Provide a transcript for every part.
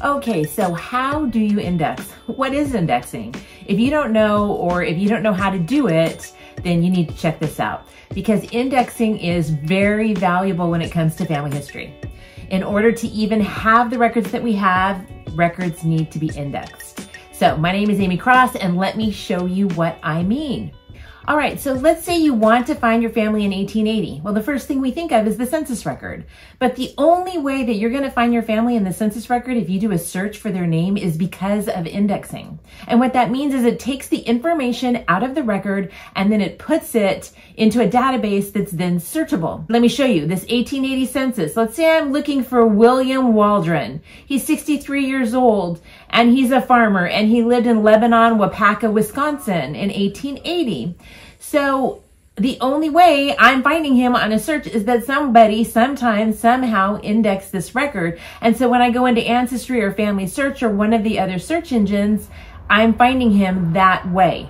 Okay, so how do you index? What is indexing? If you don't know, or if you don't know how to do it, then you need to check this out, because indexing is very valuable when it comes to family history. In order to even have the records that we have, records need to be indexed. So my name is Aimee Cross, and let me show you what I mean. All right, so let's say you want to find your family in 1880. Well, the first thing we think of is the census record. But the only way that you're going to find your family in the census record if you do a search for their name is because of indexing. And what that means is it takes the information out of the record and then it puts it into a database that's then searchable. Let me show you this 1880 census. Let's say I'm looking for William Waldron. He's 63 years old and he's a farmer and he lived in Lebanon, Wapaka, Wisconsin in 1880. So the only way I'm finding him on a search is that somebody sometime somehow indexed this record. And so when I go into Ancestry or Family Search or one of the other search engines, I'm finding him that way.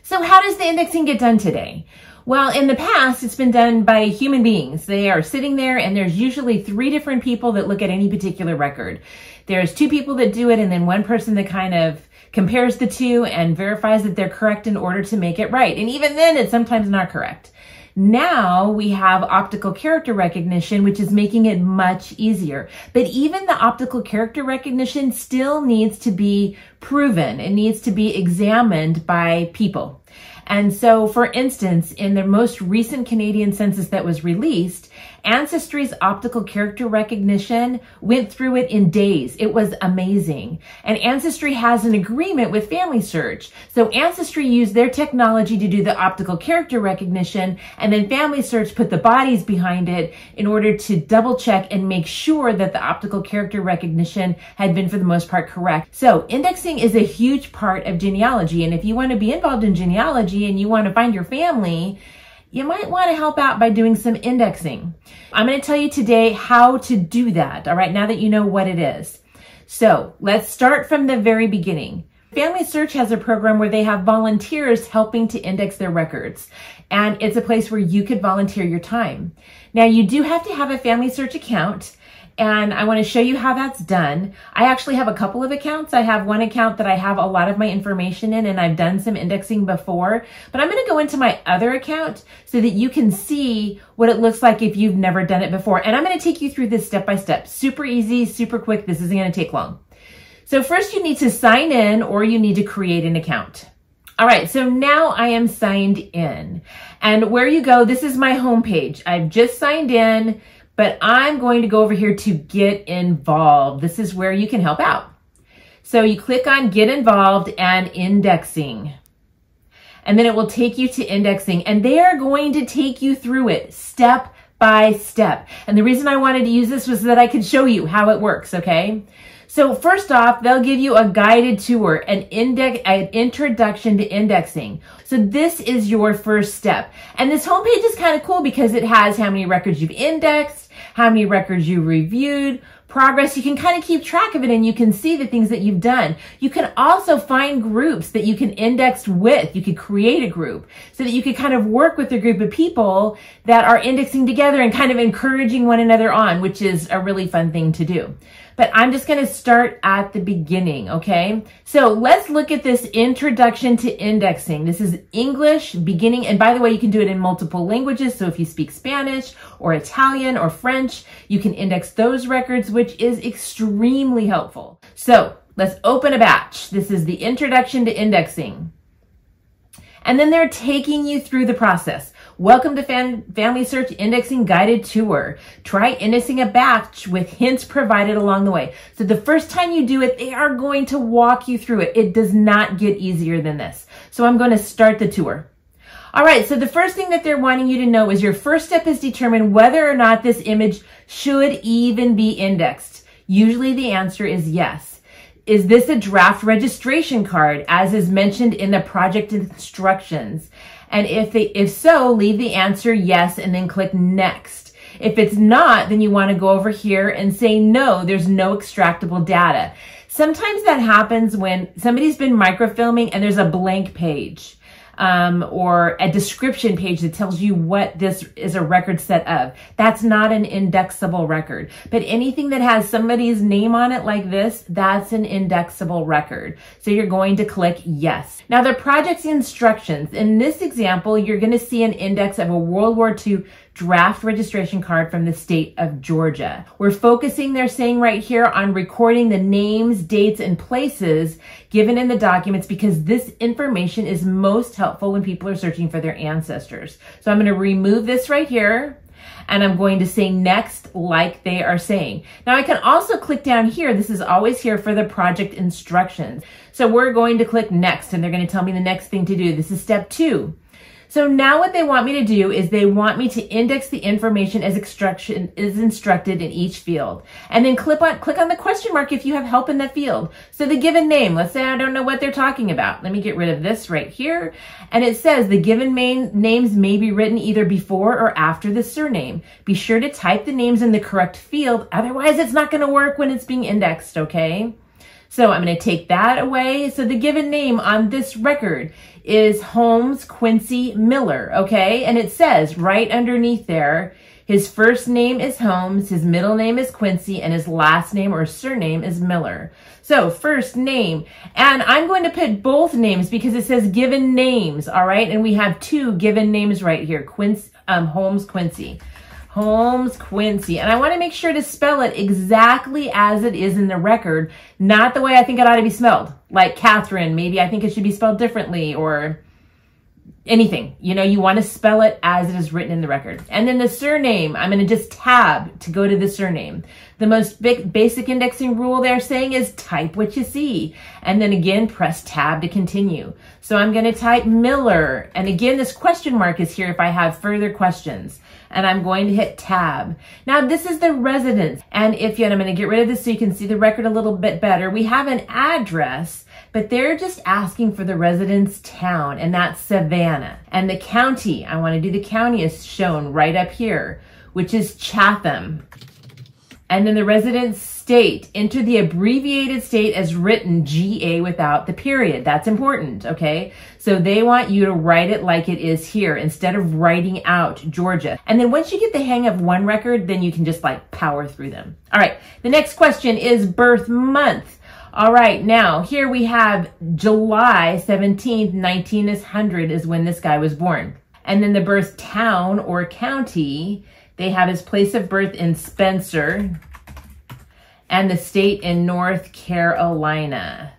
So how does the indexing get done today? Well, in the past, it's been done by human beings. They are sitting there and there's usually 3 different people that look at any particular record. There's 2 people that do it and then 1 person that kind of compares the 2 and verifies that they're correct in order to make it right. And even then, it's sometimes not correct. Now we have optical character recognition, which is making it much easier. But even the optical character recognition still needs to be proven. It needs to be examined by people. And so, for instance, in the most recent Canadian census that was released, Ancestry's optical character recognition went through it in days. It was amazing. And Ancestry has an agreement with Family Search. So Ancestry used their technology to do the optical character recognition, and then Family Search put the bodies behind it in order to double check and make sure that the optical character recognition had been for the most part correct. So indexing is a huge part of genealogy. And if you want to be involved in genealogy and you want to find your family, you might want to help out by doing some indexing. I'm going to tell you today how to do that, all right, now that you know what it is. So let's start from the very beginning. Family Search has a program where they have volunteers helping to index their records, and it's a place where you could volunteer your time. Now, you do have to have a Family Search account, and I want to show you how that's done. I actually have a couple of accounts. I have one account that I have a lot of my information in, and I've done some indexing before, but I'm going to go into my other account so that you can see what it looks like if you've never done it before. And I'm going to take you through this step by step. Super easy, super quick. This isn't going to take long. So first you need to sign in, or you need to create an account. All right, so now I am signed in. And where you go, this is my home page. I've just signed in, but I'm going to go over here to get involved. This is where you can help out. So you click on get involved and indexing. And then it will take you to indexing, and they are going to take you through it step by step. And the reason I wanted to use this was so that I could show you how it works, okay? So first off, they'll give you a guided tour, an introduction to indexing. So this is your first step. And this homepage is kind of cool because it has how many records you've indexed, how many records you reviewed, progress. You can kind of keep track of it and you can see the things that you've done. You can also find groups that you can index with. You could create a group so that you could kind of work with a group of people that are indexing together and kind of encouraging one another on, which is a really fun thing to do. But I'm just going to start at the beginning, okay? So let's look at this introduction to indexing. This is English beginning. And by the way, you can do it in multiple languages. So if you speak Spanish or Italian or French, you can index those records, which is extremely helpful. So let's open a batch. This is the introduction to indexing. And then they're taking you through the process. Welcome to Family Search Indexing Guided Tour. Try indexing a batch with hints provided along the way. So the first time you do it, they are going to walk you through it. It does not get easier than this. So I'm going to start the tour. All right, so the first thing that they're wanting you to know is your first step is determine whether or not this image should even be indexed. Usually the answer is yes. Is this a draft registration card, as is mentioned in the project instructions? And if so, leave the answer yes and then click next. If it's not, then you want to go over here and say no, there's no extractable data. Sometimes that happens when somebody's been microfilming and there's a blank page. or a description page that tells you what this is a record set of. That's not an indexable record. But anything that has somebody's name on it like this, that's an indexable record. So you're going to click yes. Now the project's instructions. In this example, you're going to see an index of a World War II draft registration card from the state of Georgia. We're focusing, they're saying right here, on recording the names, dates, and places given in the documents because this information is most helpful when people are searching for their ancestors. So I'm going to remove this right here and I'm going to say next like they are saying. Now I can also click down here. This is always here for the project instructions. So we're going to click next and they're going to tell me the next thing to do. This is step 2. So now what they want me to do is they want me to index the information as instructed in each field. And then click on the question mark if you have help in that field. So the given name, let's say I don't know what they're talking about. Let me get rid of this right here. And it says the given names may be written either before or after the surname. Be sure to type the names in the correct field. Otherwise, it's not going to work when it's being indexed, okay? So I'm going to take that away. So the given name on this record is Holmes Quincy Miller, okay? And it says right underneath there, his first name is Holmes, his middle name is Quincy, and his last name or surname is Miller. So first name, and I'm going to put both names because it says given names, all right? And we have 2 given names right here, Holmes Quincy. Holmes Quincy. And I want to make sure to spell it exactly as it is in the record, not the way I think it ought to be spelled. Like Catherine, maybe I think it should be spelled differently or anything. You know, you want to spell it as it is written in the record. And then the surname, I'm going to just tab to go to the surname. The most basic indexing rule they're saying is type what you see. And then again, press tab to continue. So I'm going to type Miller. And again, this question mark is here if I have further questions. And I'm going to hit tab. Now this is the residence. And I'm going to get rid of this so you can see the record a little bit better. We have an address, but they're just asking for the residence town, and that's Savannah. And the county, I want to do the county is shown right up here, which is Chatham. And then the residence state, enter the abbreviated state as written, GA without the period. That's important, okay? So they want you to write it like it is here instead of writing out Georgia. And then once you get the hang of one record, then you can just like power through them. All right, the next question is birth month. All right, now here we have July 17th, 1900 is when this guy was born. And then the birth town or county, they have his place of birth in Spencer and the state in North Carolina.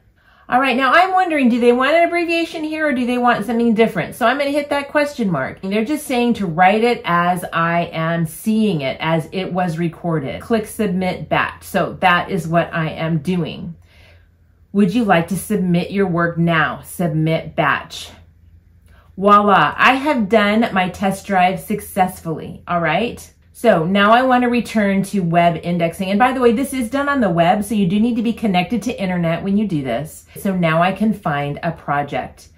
All right, now I'm wondering, do they want an abbreviation here or do they want something different? So I'm going to hit that question mark. And they're just saying to write it as I am seeing it, as it was recorded. Click submit batch. So that is what I am doing. Would you like to submit your work now? Submit batch. Voila, I have done my test drive successfully, all right? So now I want to return to web indexing. And by the way, this is done on the web, so you do need to be connected to internet when you do this. So now I can find a project.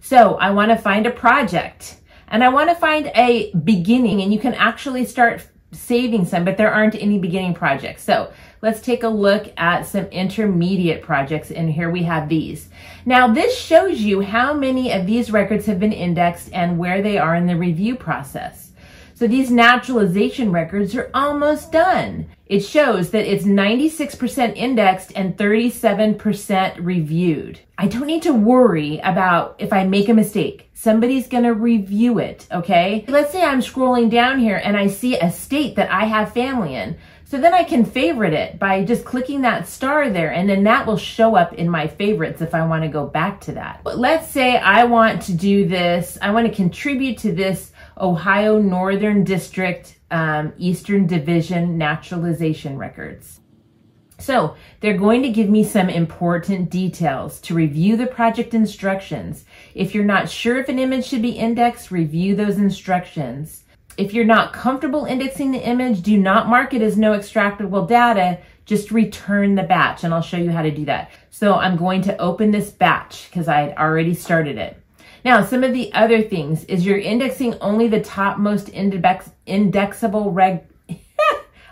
So I want to find a project and I want to find a beginning, and you can actually start saving some, but there aren't any beginning projects. So let's take a look at some intermediate projects, and here we have these. Now this shows you how many of these records have been indexed and where they are in the review process. So these naturalization records are almost done. It shows that it's 96% indexed and 37% reviewed. I don't need to worry about if I make a mistake. Somebody's gonna review it, okay? Let's say I'm scrolling down here and I see a state that I have family in. So then I can favorite it by just clicking that star there, and then that will show up in my favorites if I want to go back to that. But let's say I want to do this, I want to contribute to this Ohio Northern District Eastern Division naturalization records. So they're going to give me some important details to review the project instructions. If you're not sure if an image should be indexed, review those instructions. If you're not comfortable indexing the image, do not mark it as no extractable data, just return the batch, and I'll show you how to do that. So I'm going to open this batch because I had already started it. Now, some of the other things is you're indexing only the topmost indexable I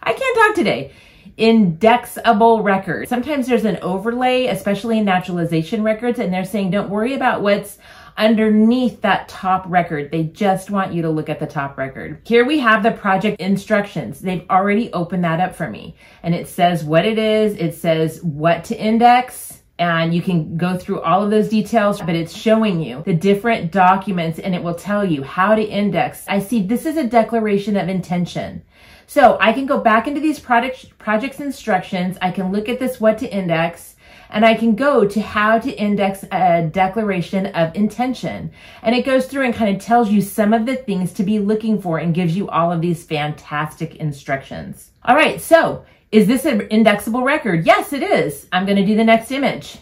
can't talk today. Indexable records. Sometimes there's an overlay, especially in naturalization records, and they're saying don't worry about what's underneath that top record. They just want you to look at the top record. Here we have the project instructions. They've already opened that up for me. And it says what it is. It says what to index. And you can go through all of those details, but it's showing you the different documents and it will tell you how to index. I see this is a declaration of intention. So I can go back into these projects instructions. I can look at this what to index, and I can go to how to index a declaration of intention. And it goes through and kind of tells you some of the things to be looking for and gives you all of these fantastic instructions. All right, so is this an indexable record? Yes, it is. I'm going to do the next image.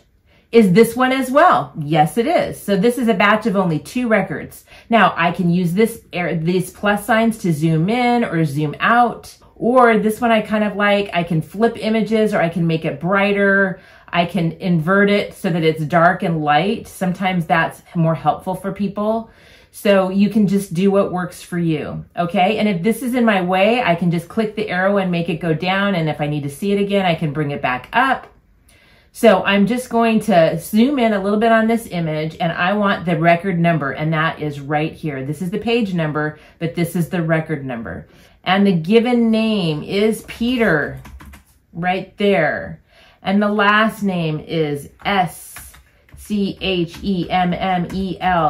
Is this one as well? Yes, it is. So this is a batch of only 2 records. Now I can use these plus signs to zoom in or zoom out, or this one I kind of like. I can flip images, or I can make it brighter. I can invert it so that it's dark and light. Sometimes that's more helpful for people. So you can just do what works for you, okay? And if this is in my way, I can just click the arrow and make it go down. And if I need to see it again, I can bring it back up. So I'm just going to zoom in a little bit on this image, and I want the record number, and that is right here. This is the page number, but this is the record number. And the given name is Peter, right there. And the last name is S-C-H-E-M-M-E-L.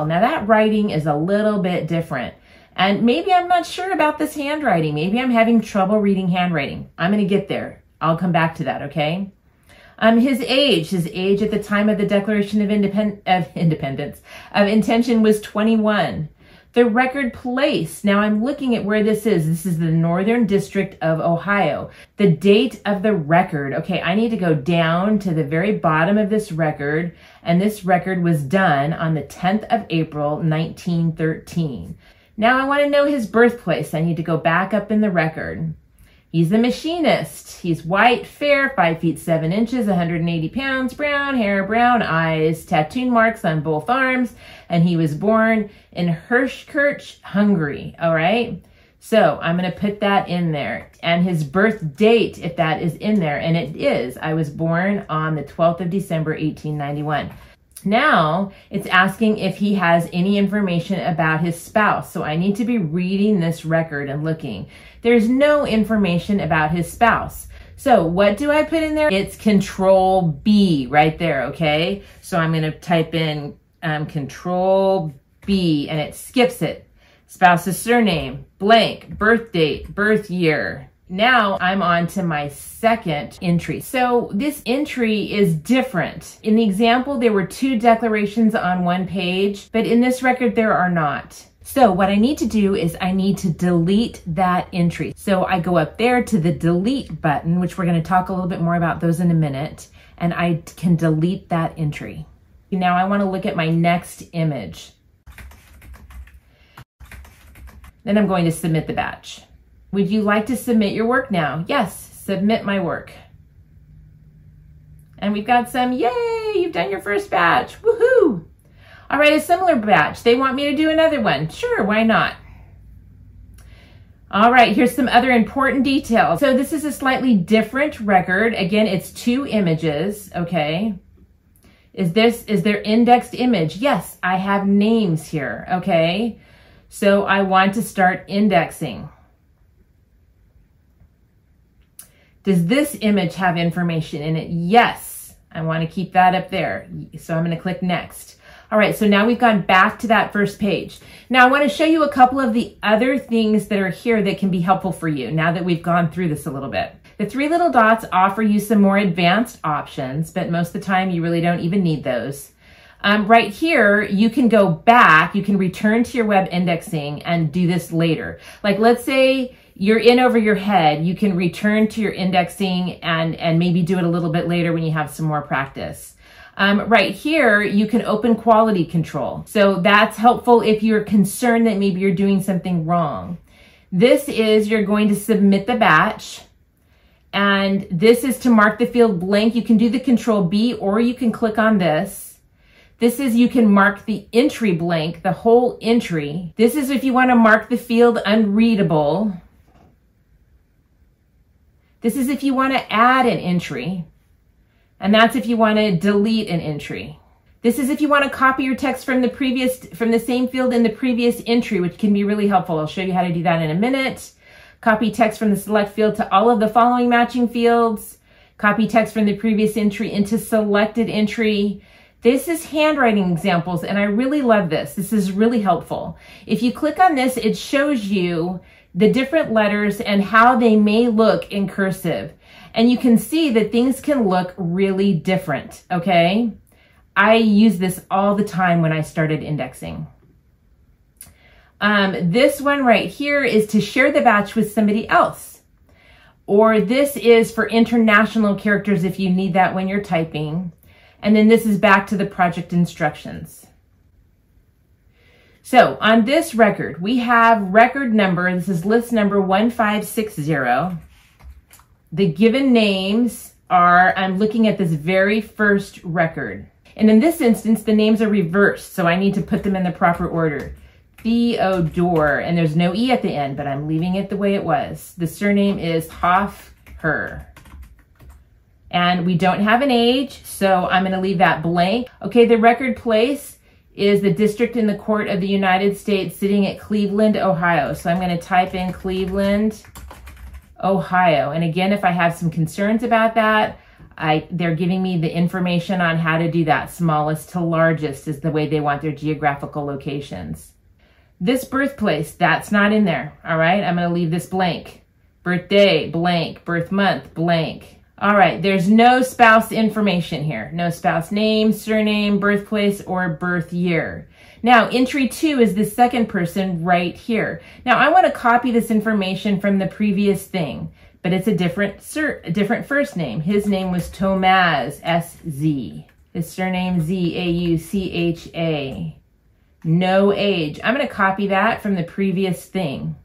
Now that writing is a little bit different. And maybe I'm not sure about this handwriting. Maybe I'm having trouble reading handwriting. I'm going to get there. I'll come back to that, okay? His age at the time of the Declaration of Intention was 21. The record place. Now I'm looking at where this is. This is the Northern District of Ohio. The date of the record. Okay, I need to go down to the very bottom of this record, and this record was done on the 10th of April, 1913. Now I want to know his birthplace. I need to go back up in the record. He's the machinist. He's white, fair, 5 feet 7 inches, 180 pounds, brown hair, brown eyes, tattoo marks on both arms, and he was born in Hirschkirch, Hungary. All right. So I'm going to put that in there, and his birth date, if that is in there, and it is. I was born on the 12th of December, 1891. Now it's asking if he has any information about his spouse. So I need to be reading this record and looking. There's no information about his spouse. So what do I put in there? It's Control B right there, okay? So I'm going to type in Control B, and it skips it. Spouse's surname, blank, birth date, birth year. Now I'm on to my second entry. So this entry is different. In the example, there were 2 declarations on one page, but in this record, there are not. So what I need to do is I need to delete that entry. So I go up there to the delete button, which we're going to talk a little bit more about those in a minute, and I can delete that entry. Now I want to look at my next image. Then I'm going to submit the batch. Would you like to submit your work now? Yes, submit my work. And we've got some, yay, you've done your first batch, woohoo! All right, a similar batch. They want me to do another one. Sure, why not? All right, here's some other important details. So this is a slightly different record. Again, it's 2 images, okay? Is there indexed image? Yes, I have names here, okay? So I want to start indexing. Does this image have information in it? Yes, I want to keep that up there. So I'm going to click next. All right, so now we've gone back to that first page. Now I want to show you a couple of the other things that are here that can be helpful for you now that we've gone through this a little bit. The 3 little dots offer you some more advanced options, but most of the time you really don't even need those. Right here, you can go back, you can return to your web indexing and do this later. Like let's say you're in over your head, you can return to your indexing and maybe do it a little bit later when you have some more practice. Right here, you can open quality control. So that's helpful if you're concerned that maybe you're doing something wrong. This is, you're going to submit the batch. And this is to mark the field blank. You can do the Control B, or you can click on this. This is, you can mark the entry blank, the whole entry. This is if you want to mark the field unreadable. This is if you want to add an entry. And that's if you want to delete an entry. This is if you want to copy your text from the same field in the previous entry, which can be really helpful. I'll show you how to do that in a minute. Copy text from the select field to all of the following matching fields. Copy text from the previous entry into selected entry. This is handwriting examples, and I really love this. This is really helpful. If you click on this, it shows you the different letters and how they may look in cursive. And you can see that things can look really different, okay? I use this all the time when I started indexing. This one right here is to share the batch with somebody else. Or this is for international characters if you need that when you're typing. And then this is back to the project instructions. So on this record, we have record number, this is list number 1560. The given names are, I'm looking at this very first record. And in this instance, the names are reversed, so I need to put them in the proper order. Theodore, and there's no E at the end, but I'm leaving it the way it was. The surname is Hofher. And we don't have an age, so I'm going to leave that blank. Okay, the record place is the district in the court of the United States sitting at Cleveland, Ohio. So I'm going to type in Cleveland, Ohio. And again, if I have some concerns about that, they're giving me the information on how to do that. Smallest to largest is the way they want their geographical locations. This birthplace, that's not in there. All right, I'm going to leave this blank. Birthday, blank. Birth month, blank. All right, there's no spouse information here. No spouse name, surname, birthplace, or birth year. Now, entry 2 is the second person right here. Now, I want to copy this information from the previous thing, but it's a different first name. His name was Tomaz, S-Z. His surname, Z-A-U-C-H-A. No age. I'm going to copy that from the previous thing.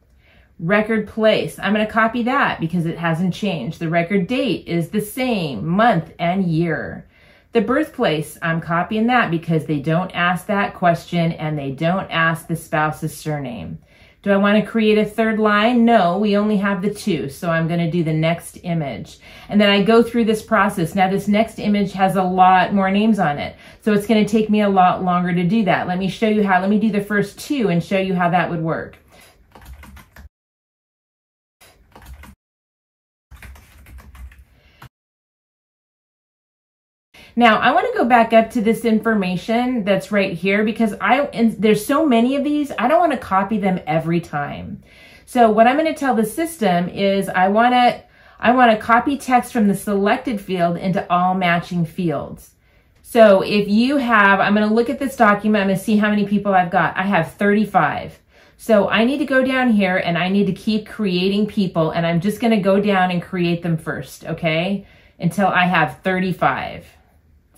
Record place. I'm going to copy that because it hasn't changed. The record date is the same, month and year. The birthplace, I'm copying that because they don't ask that question and they don't ask the spouse's surname. Do I want to create a third line? No, we only have the 2, so I'm going to do the next image. And then I go through this process. Now this next image has a lot more names on it, so it's going to take me a lot longer to do that. Let me show you how. Let me do the first 2 and show you how that would work. Now, I want to go back up to this information that's right here because there's so many of these, I don't want to copy them every time. So what I'm going to tell the system is I want to copy text from the selected field into all matching fields. So if you have, I'm going to look at this document, I'm going to see how many people I've got. I have 35. So I need to go down here and I need to keep creating people, and I'm just going to go down and create them first, okay? Until I have 35.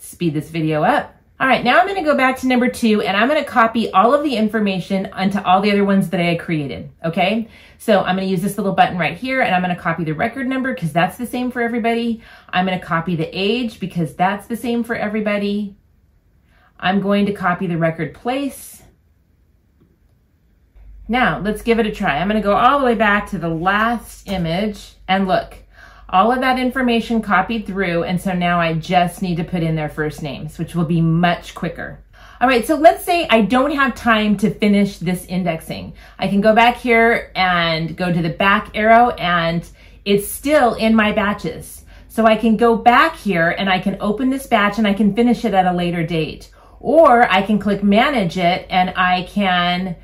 Speed this video up. All right, now I'm going to go back to number 2 and I'm going to copy all of the information onto all the other ones that I created, okay? So I'm going to use this little button right here and I'm going to copy the record number because that's the same for everybody. I'm going to copy the age because that's the same for everybody. I'm going to copy the record place. Now, let's give it a try. I'm going to go all the way back to the last image and look. All of that information copied through, and so now I just need to put in their first names, which will be much quicker. All right, so let's say I don't have time to finish this indexing. I can go back here and go to the back arrow, and it's still in my batches. So I can go back here and I can open this batch and I can finish it at a later date. Or I can click manage it and I can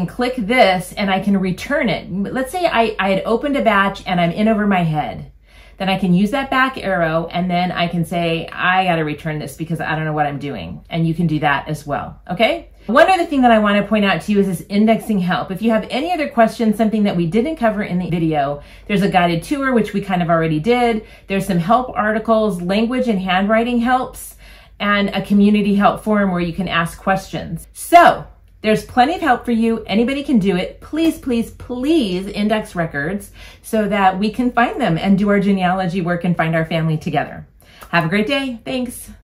click this and I can return it. Let's say I had opened a batch and I'm in over my head. Then I can use that back arrow and then I can say, I got to return this because I don't know what I'm doing. And you can do that as well. Okay. One other thing that I want to point out to you is this indexing help. If you have any other questions, something that we didn't cover in the video, there's a guided tour, which we kind of already did. There's some help articles, language and handwriting helps, and a community help forum where you can ask questions. So there's plenty of help for you. Anybody can do it. Please, please, please index records so that we can find them and do our genealogy work and find our family together. Have a great day. Thanks.